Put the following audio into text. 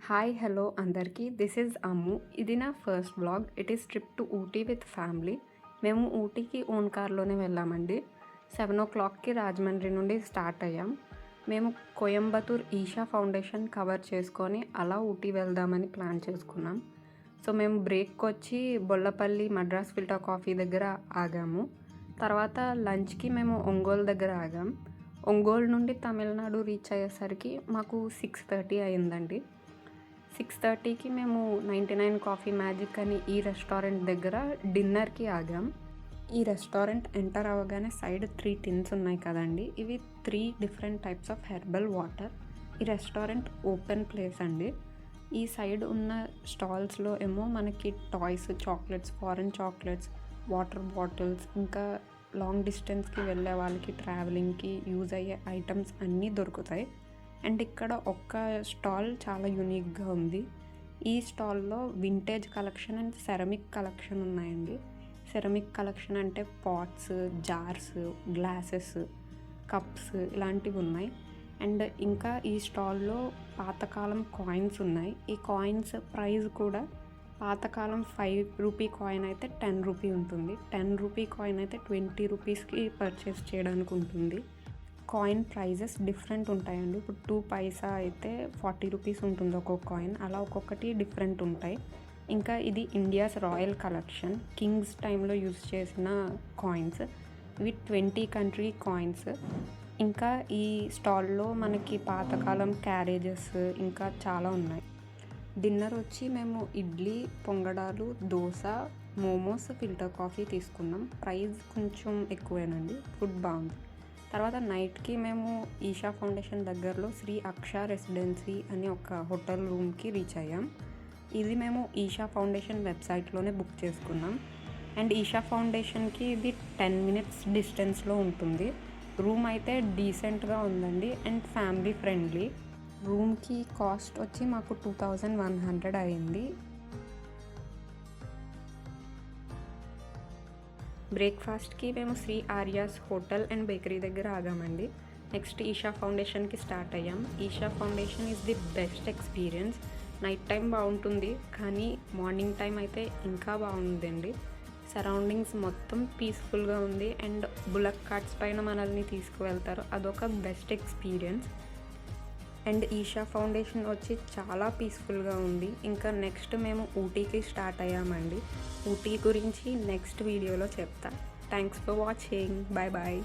Hi hello అందరికీ this is అమ్ము. ఇది నా first blog. It is trip to Ooty with family. మేము ఊటీకి ఓన్ కార్లోనే వెళ్ళామండి. 7 o'clockకి రాజమండ్రి నుండి స్టార్ట్ అయ్యాం. మేము కోయంబత్తూర్ ఈషా ఫౌండేషన్ కవర్ చేసుకొని అలా ఊటీ వెళ్దామని ప్లాన్ చేసుకున్నాం. సో మేము బ్రేక్కి వచ్చి బొల్లపల్లి మద్రాస్ ఫిల్టర్ కాఫీ దగ్గర ఆగాము. తర్వాత లంచ్కి మేము ఒంగోలు దగ్గర ఆగాం. ఒంగోలు నుండి తమిళనాడు రీచ్ అయ్యేసరికి మాకు 6:30 అయిందండి. 6:30కి మేము 99 కాఫీ మ్యాజిక్ అని ఈ రెస్టారెంట్ దగ్గర డిన్నర్కి ఆగాం. ఈ రెస్టారెంట్ ఎంటర్ అవ్వగానే సైడ్ 3 టిన్స్ ఉన్నాయి కదండి, ఇవి 3 different types of herbal water. ఈ రెస్టారెంట్ ఓపెన్ ప్లేస్ అండి. ఈ సైడ్ ఉన్న స్టాల్స్లో ఏమో మనకి toys, chocolates, foreign chocolates, water bottles, ఇంకా లాంగ్ డిస్టెన్స్కి వెళ్ళే వాళ్ళకి ట్రావెలింగ్కి యూజ్ అయ్యే ఐటమ్స్ అన్నీ దొరుకుతాయి. అండ్ ఇక్కడ ఒక్క స్టాల్ చాలా యూనిక్గా ఉంది. ఈ స్టాల్లో vintage collection and ceramic collection ఉన్నాయండి. సెరమిక్ కలెక్షన్ అంటే పాట్స్, జార్స్, గ్లాసెస్, కప్స్ ఇలాంటివి ఉన్నాయి. అండ్ ఇంకా ఈ స్టాల్లో పాతకాలం కాయిన్స్ ఉన్నాయి. ఈ కాయిన్స్ ప్రైస్ కూడా పాతకాలం 5 రూపీ కాయిన్ అయితే 10 రూపీ ఉంటుంది. 10 రూపీ కాయిన్ అయితే 20 రూపీస్కి పర్చేస్ చేయడానికి ఉంటుంది. కాయిన్ ప్రైజెస్ డిఫరెంట్ ఉంటాయండి. ఇప్పుడు 2 పైసా అయితే 40 రూపీస్ ఉంటుంది ఒక్కొక్క కాయిన్. అలా ఒక్కొక్కటి డిఫరెంట్ ఉంటాయి. ఇంకా ఇది ఇండియాస్ రాయల్ కలెక్షన్, కింగ్స్ టైంలో యూజ్ చేసిన కాయిన్స్. ఇవి 20 కంట్రీ కాయిన్స్. ఇంకా ఈ స్టాల్లో మనకి పాతకాలం క్యారేజెస్ ఇంకా చాలా ఉన్నాయి. డిన్నర్ వచ్చి మేము ఇడ్లీ, పొంగడాలు, దోశ, మోమోస్, ఫిల్టర్ కాఫీ తీసుకున్నాం. ప్రైస్ కొంచెం ఎక్కువేనండి, ఫుడ్ బాగుంది. తర్వాత నైట్కి మేము ఈషా ఫౌండేషన్ దగ్గరలో శ్రీ అక్ష రెసిడెన్సీ అని ఒక హోటల్ రూమ్కి రీచ్ అయ్యాం. ఇది మేము ఈషా ఫౌండేషన్ వెబ్సైట్లోనే బుక్ చేసుకున్నాం. అండ్ ఈషా ఫౌండేషన్కి ఇది 10 minutes డిస్టెన్స్లో ఉంటుంది. రూమ్ అయితే డీసెంట్గా ఉందండి అండ్ ఫ్యామిలీ ఫ్రెండ్లీ. రూమ్కి కాస్ట్ వచ్చి మాకు 2100 అయింది. బ్రేక్ఫాస్ట్కి మేము Shri Aryas hotel and bakery దగ్గర ఆగామండి. నెక్స్ట్ ఈషా ఫౌండేషన్కి స్టార్ట్ అయ్యాం. Isha foundation is the best experience. Night time బాగుంటుంది, కానీ మార్నింగ్ టైం అయితే ఇంకా బాగుందండి. సరౌండింగ్స్ మొత్తం పీస్ఫుల్గా ఉంది అండ్ బుల్లక్ కార్ట్స్ పైన మనల్ని తీసుకువెళ్తారు. అదొక best experience. And Isha foundation వచ్చి చాలా పీస్ఫుల్గా ఉంది. ఇంకా నెక్స్ట్ మేము ఊటీకి స్టార్ట్ అయ్యామండి. ఊటీ గురించి నెక్స్ట్ వీడియోలో చెప్తా. Thanks for watching. Bye bye.